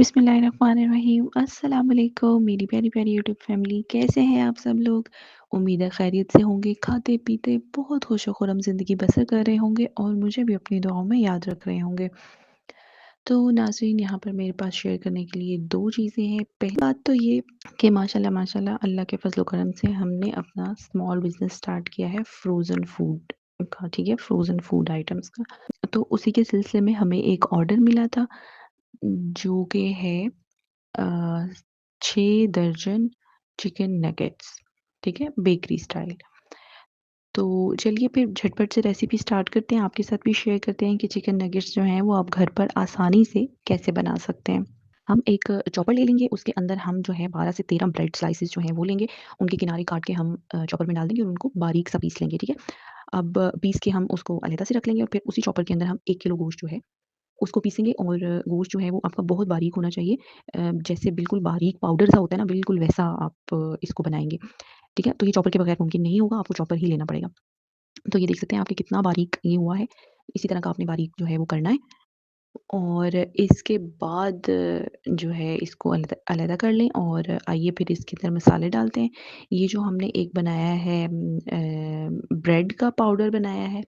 बिस्मिल्लाहिर्रहमानिर्रहीम। अस्सलाम वालेकुम मेरी प्यारी-प्यारी यूट्यूब फैमिली, कैसे हैं आप सब लोग? उम्मीद है खैरियत से होंगे, खाते-पीते बहुत खुश-व-खुर्रम ज़िंदगी बसर कर रहे होंगे और मुझे भी अपनी दुआओं में याद रख रहे होंगे। तो नाज़रीन, यहाँ पर मेरे पास शेयर करने के लिए 2 चीज़ें हैं। पहली बात तो ये कि माशाल्लाह माशाल्लाह अल्लाह के फ़ज़ल व करम से हमने अपना स्मॉल बिज़नेस स्टार्ट किया है फ्रोज़न फूड का, ठीक है? फ्रोज़न फूड आइटम्स का। तो उसी के सिलसिले में हमें एक ऑर्डर मिला था, जो कि है अ, 6 दर्जन चिकन नगेट्स, ठीक है? Bakery style. तो चलिए फिर झटपट से रेसिपी स्टार्ट करते हैं, आपके साथ भी शेयर करते हैं कि चिकन नगेट्स जो हैं वो आप घर पर आसानी से कैसे बना सकते हैं। हम एक चॉपर ले लेंगे, उसके अंदर हम जो है 12 से 13 ब्रेड स्लाइसेस जो हैं वो लेंगे, उनके किनारे काट के हम चॉपर में डाल देंगे और उनको बारीक सा पीस लेंगे, ठीक है? अब पीस के हम उसको अलग से रख लेंगे और फिर उसी चॉपर के अंदर हम 1 किलो गोश्त जो है उसको पीसेंगे और गोश्त जो है वो आपका बहुत बारीक होना चाहिए। जैसे बिल्कुल बारीक पाउडर सा होता है ना, बिल्कुल वैसा आप इसको बनाएँगे, ठीक है? तो ये चॉपर के बगैर मुमकिन नहीं होगा, आपको चॉपर ही लेना पड़ेगा। तो ये देख सकते हैं आपके कितना बारीक ये हुआ है, इसी तरह का आपने बारीक जो है वो करना है और इसके बाद जो है इसको अलग-अलग कर लें और आइए फिर इसके अंदर मसाले डालते हैं। ये जो हमने एक बनाया है ब्रेड का पाउडर बनाया है,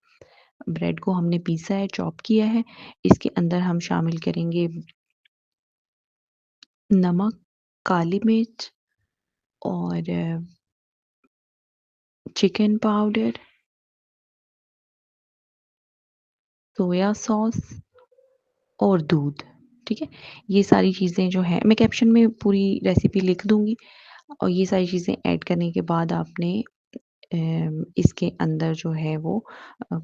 ब्रेड को हमने पीसा है, चॉप किया है, इसके अंदर हम शामिल करेंगे नमक, काली मिर्च और चिकन पाउडर, सोया सॉस और दूध, ठीक है? ये सारी चीज़ें जो हैं मैं कैप्शन में पूरी रेसिपी लिख दूँगी और ये सारी चीज़ें ऐड करने के बाद आपने इसके अंदर जो है वो अ,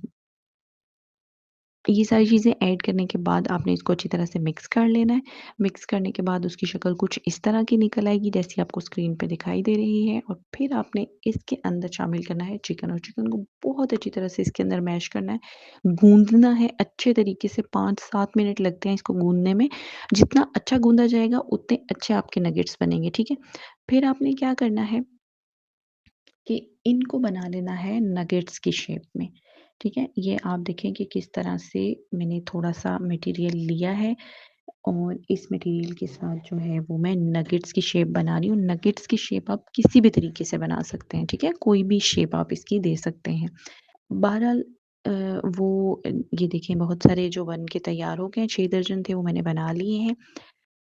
ये सारी चीज़ें ऐड करने के बाद आपने इसको अच्छी तरह से मिक्स कर लेना है। मिक्स करने के बाद उसकी शक्ल कुछ इस तरह की निकल आएगी जैसी आपको स्क्रीन पे दिखाई दे रही है और फिर आपने इसके अंदर शामिल करना है चिकन और चिकन को बहुत अच्छी तरह से इसके अंदर मैश करना है। गूँदना है अच्छे तरीके से 5-7 मिनट लगते हैं इसको गूँदने में। जितना अच्छा गूँदा जाएगा उतने अच्छे आपके नगेट्स बनेंगे, ठीक है? फिर आपने क्या करना है कि इनको बना लेना है नगेट्स की शेप में, ठीक है? ये आप देखें कि किस तरह से मैंने थोड़ा-सा मटेरियल लिया है और इस मटेरियल के साथ जो है वो मैं नगेट्स की शेप बना रही हूँ। नगेट्स की शेप आप किसी भी तरीके से बना सकते हैं, ठीक है? कोई भी शेप आप इसकी दे सकते हैं। बहरहाल अ, वो ये देखें बहुत सारे जो बन के तैयार हो गए हैं, 6 दर्जन थे वो मैंने बना लिए हैं।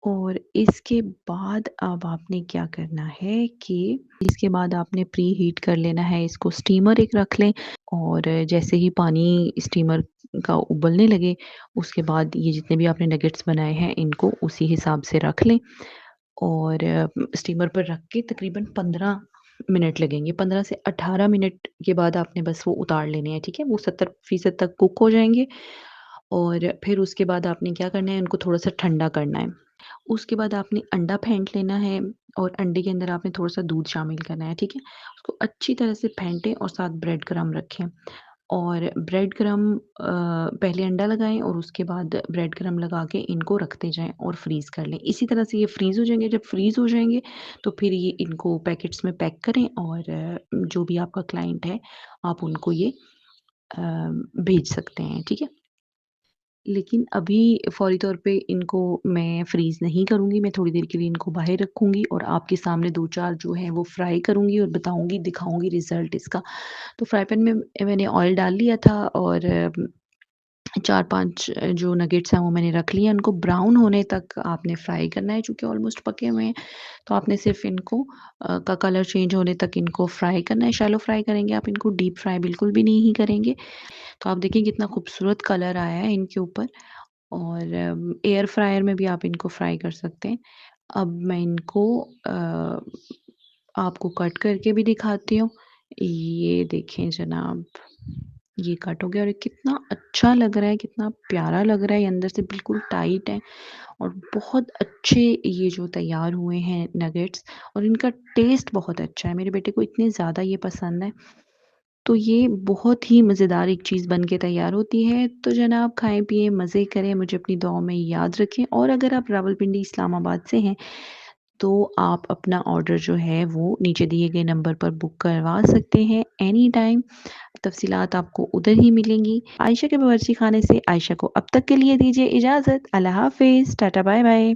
और इसके बाद अब आपने क्या करना है कि इसके बाद आपने प्री हीट कर लेना है इसको, स्टीमर एक रख लें और जैसे ही पानी स्टीमर का उबलने लगे, उसके बाद ये जितने भी आपने नगेट्स बनाए हैं इनको उसी हिसाब से रख लें और स्टीमर पर रख के तकरीबन 15 मिनट लगेंगे। 15 से 18 मिनट के बाद आपने बस वो उतार लेने हैं, ठीक है? वो 70% तक कुक हो जाएँगे और फिर उसके बाद आपने क्या करना है, इनको थोड़ा-सा ठंडा करना है। उसके बाद आपने अंडा फेंट लेना है और अंडे के अंदर आपने थोड़ा-सा दूध शामिल करना है, ठीक है? उसको अच्छी तरह से फेंटें और साथ ब्रेड क्रम्ब रखें और ब्रेड क्रम्ब पहले अंडा लगाएँ और उसके बाद ब्रेड क्रम्ब लगा के इनको रखते जाएँ और फ्रीज़ कर लें। इसी तरह से ये फ्रीज़ हो जाएँगे, जब फ्रीज़ हो जाएँगे तो फिर ये इनको पैकेट्स में पैक करें और जो भी आपका क्लाइंट है, आप उनको ये भेज सकते हैं, ठीक है? लेकिन अभी फ़ौरी तौर पे इनको मैं फ्रीज़ नहीं करूँगी, मैं थोड़ी देर के लिए इनको बाहर रखूँगी और आपके सामने 2-4 जो हैं वो फ्राई करूँगी और बताऊँगी, दिखाऊँगी रिज़ल्ट इसका। तो फ्राई पैन में मैंने ऑयल डाल लिया था और 4-5 जो नगेट्स हैं वो मैंने रख लिए हैं, उनको ब्राउन होने तक आपने फ्राई करना है, चूँकि ऑलमोस्ट पके हुए हैं, तो आपने सिर्फ़ इनको का कलर चेंज होने तक इनको फ्राई करना है, शैलो फ्राई करेंगे आप इनको, डीप फ्राई बिल्कुल भी नहीं करेंगे। तो आप देखिए कितना खूबसूरत कलर आया है इनके ऊपर और एयर फ्रायर में भी आप इनको फ्राई कर सकते हैं। अब मैं इनको आपको कट करके भी दिखाती हूँ। ये देखें जनाब, ये कट हो गया और ये कितना अच्छा लग रहा है, कितना प्यारा लग रहा है, ये अंदर से बिल्कुल टाइट है और बहुत अच्छे ये जो तैयार हुए हैं नगेट्स और इनका टेस्ट बहुत अच्छा है। मेरे बेटे को इतने ज़्यादा ये पसंद है। तो ये बहुत ही मज़ेदार एक चीज़ बन के तैयार होती है। तो जनाब खाएँ-पिएँ, मज़े करें, मुझे अपनी दुआओं में याद रखें और अगर आप रावलपिंडी इस्लामाबाद से हैं, तो आप अपना ऑर्डर जो है वो नीचे दिए गए नंबर पर बुक करवा सकते हैं एनी टाइम। तफ़सीलात आपको उधर ही मिलेंगी। आयशा के बावर्ची खाने से आयशा को अब तक के लिए दीजिए इजाज़त। अल्लाह हाफ़िज़, टाटा बाय-बाय।